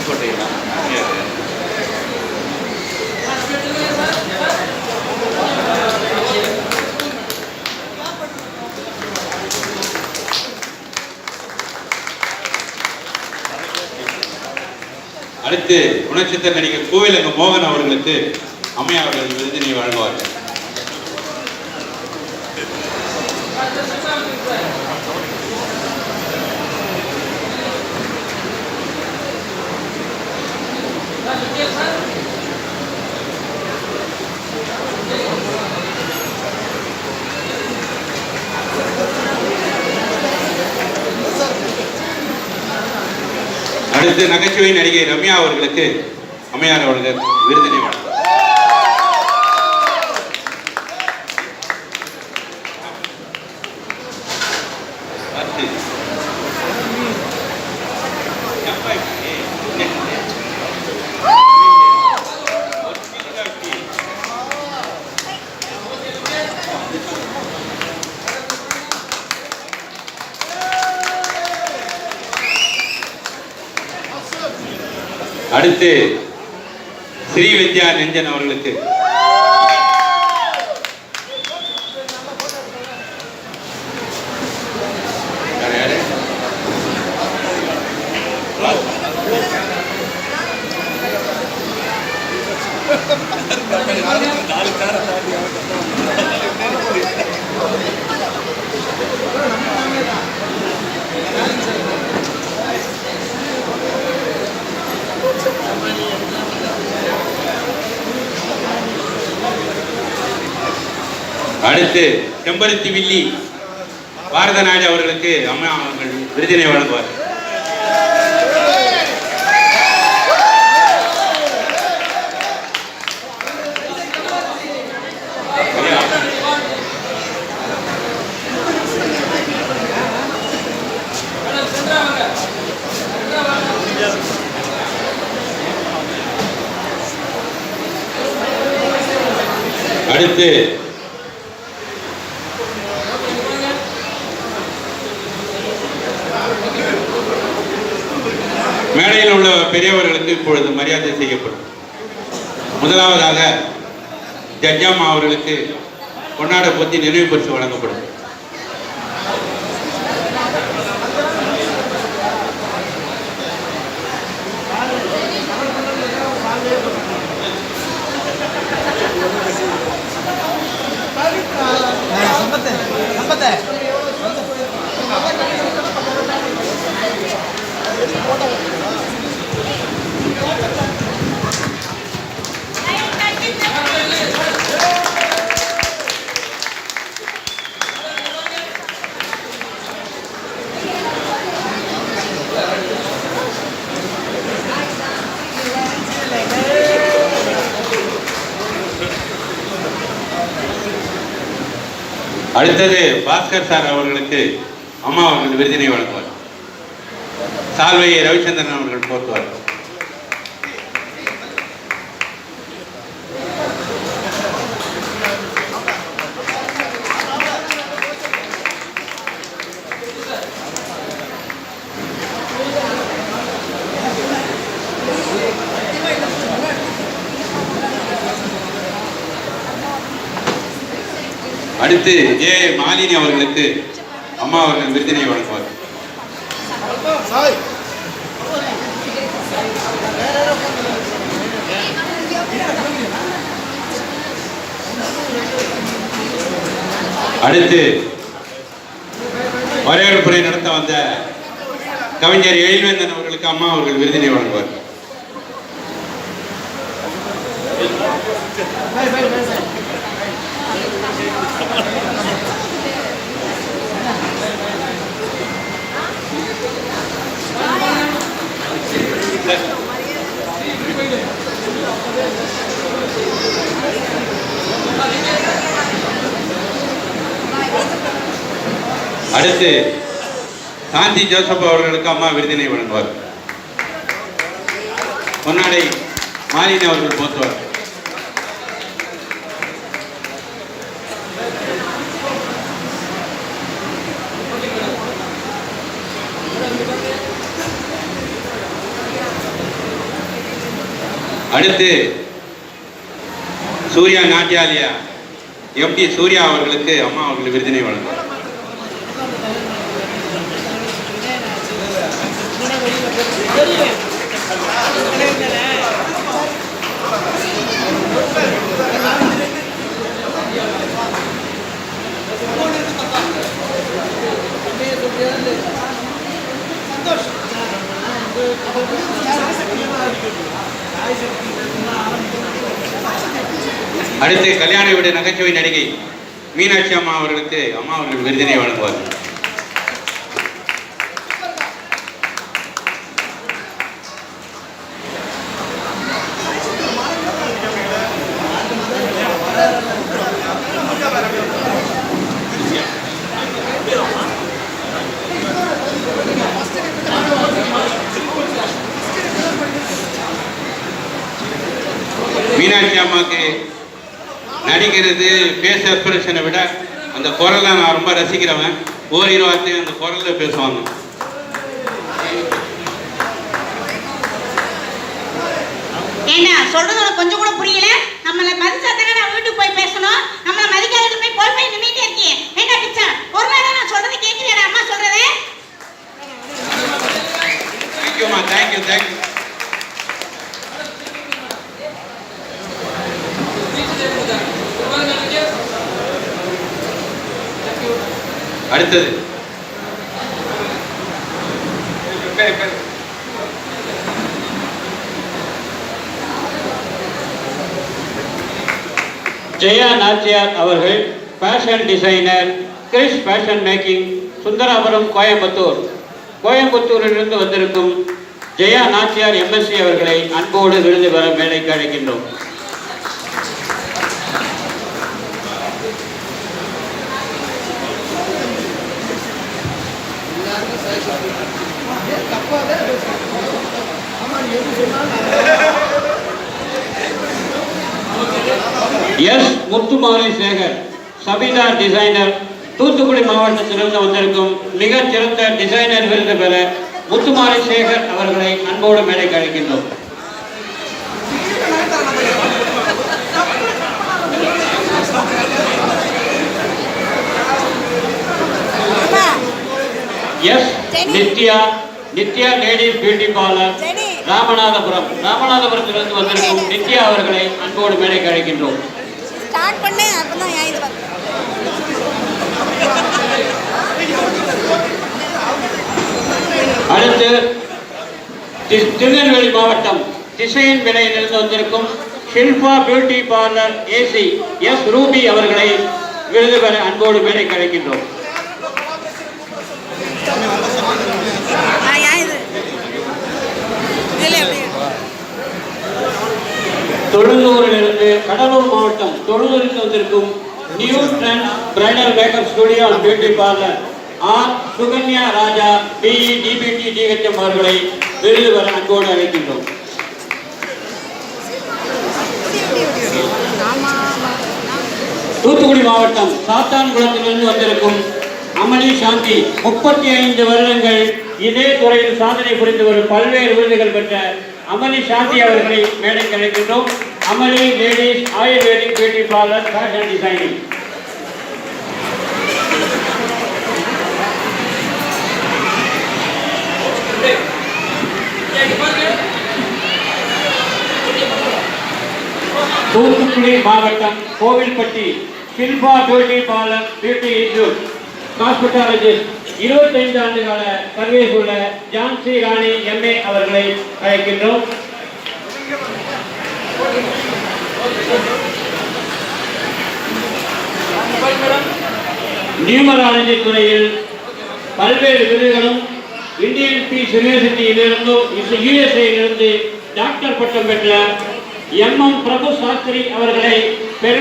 கோட்டையா? அடுத்து குணச்சித்திர நடிகர் கோவிலங்க மோகன் அவர்களுக்கு அம்மையார் அவர்கள் விருதினை வழங்குவார்கள். அடுத்து நகைச்சுவை நடிகை ரம்யா அவர்களுக்கு அம்மையார் அவர்கள் விருதினை வழங்குவார். அடுத்து ஸ்ரீ வித்யா நெஞ்சன் அவர்களுக்கு அடுத்து செம்பருத்தி வில்லி பாரத நாடு அவர்களுக்கு அம்மா அவர்கள் விருதினை வழங்குவார். அடுத்து மேடையில் உள்ள பெரியவர்களுக்கு இப்பொழுது மரியாதை செய்யப்படும். முதலாவதாக ஜட்ஜாமா அவர்களுக்கு கொண்டாட போத்தி நினைவு பரிசு வழங்கப்படும். அடுத்தது பாஸ்கர் சார் அவர்களுக்கு அம்மா அவர்கள் விருதினை வழங்குவார். சால்வையை ரவிச்சந்திரன் அவர்கள் போற்றுவார். அடுத்து ஏ மாலினி அவர்களுக்கு அம்மா அவர்கள் விருதினை வழங்குவார். அடுத்து வரவேற்புரை நடத்த வந்த கவிஞர் எழில்வேந்தன் அவர்களுக்கு அம்மா அவர்கள் விருதினை வழங்குவார். அடுத்து சாந்தி ஜோசப் அவர்களுக்கு அம்மா விருதினை வழங்குவார். பொன்னாடை மாலினி அவர்கள் போற்றுவார். அடுத்து சூர்யா நாட்டியாலயா எம்டி சூர்யா அவர்களுக்கு அம்மா அவர்கள் விருதினை வழங்குவார். அடுத்து கல்யாண வீடு நகைச்சுவை நடிகை மீனாட்சி அம்மா அவர்களுக்கு அம்மா அவர்கள் விருதினை வழங்குவார். மீனாட்சி அம்மாவுக்கு நடிக்கிறது பேச எக்ஸ்பிரஷனை விட அந்த குரலை நான் ரொம்ப ரசிக்கிறவன். ஓரிரு வார்த்தை அந்த குரலில் பேசுவாங்க. ஏன்னா சொல்றது கொஞ்சம் கூட புரியல. நம்மளை மதிச்சாதானே நான் வீட்டுக்கு போய் பேசணும். நம்மளை மதிக்காத போய் நின்றுட்டே இருக்கேன். என்ன பிச்சா ஒரு நேரம் நான் சொல்றது கேட்கிறேன். அம்மா சொல்றது. தேங்க்யூமா, தேங்க்யூ தேங்க்யூ. அடுத்தது ஜெயா நாச்சியார் அவர்கள் fashion designer, Chris fashion making, Sundarapuram, கோயம்புத்தூரிலிருந்து வந்திருக்கும் ஜெயா நாச்சியார் எம்எஸ்சி அவர்களை அன்போடு விருது பெற மேடைக்கு அழைக்கின்றோம். எஸ் முத்துமாரி சேகர், சபிதா டிசைனர், தூத்துக்குடி மாவட்டத்திலிருந்து வந்திருக்கும் மிகச் சிறந்த டிசைனர் விருது பெற முத்துமாரி சேகர் அவர்களை அன்போடு மேடைக்கு அழைக்கின்றோம். S Nithya ladies beauty parlour, ராமநாதபுரத்திலிருந்து வந்திருக்கும் நித்யா அவர்களை அன்போடு மேடைக்கு அழைக்கின்றோம். அடுத்து திருநெல்வேலி மாவட்டம் திசையின் விலையிலிருந்து வந்திருக்கும் Shilpa beauty parlour AC S Ruby அவர்களை விருது பெற அன்போடு மேடைக்கு அழைக்கின்றோம். தொழுநூரிலிருந்து கடலூர் மாவட்டம் தொழுநூரில் வந்திருக்கும் new trend bridal makeup studio and beauty parlour R Sukanya Raja BE DPT DHM அவர்களை விருது பெற அன்போடு அழைக்கின்றோம். தூத்துக்குடி மாவட்டம் சாத்தான்குளத்திலிருந்து வந்திருக்கும் அமளி சாந்தி, 35 வருடங்கள் இதே துறையில் சாதனை புரிந்து வரும் பல்வேறு விருதுகள் பெற்ற அமளி சாந்தி அவர்களை மேடைக்கு அழைக்கின்றோம். Amali ladies ayurvedic beauty parlour fashion designing. Thoothukudi மாவட்டம் Kovilpatti Shilpa beauty parlour beauty institute ஹாஸ்பிட்டாலஜிஸ்ட், 25 ஆண்டுகால சர்வீஸ் உள்ள ஜான்சி ராணி எம்ஏ அவர்களை அழைக்கின்றோம். நியூமராலஜி துறையில் பல்வேறு விருதுகளும் இந்தியன் பீஸ் யூனிவர்சிட்டியிலிருந்தும் யுஎஸ்ஏயிலிருந்து டாக்டர் பட்டம் பெற்ற எம்.எம். பிரபு சாஸ்திரி அவர்களை பெருமை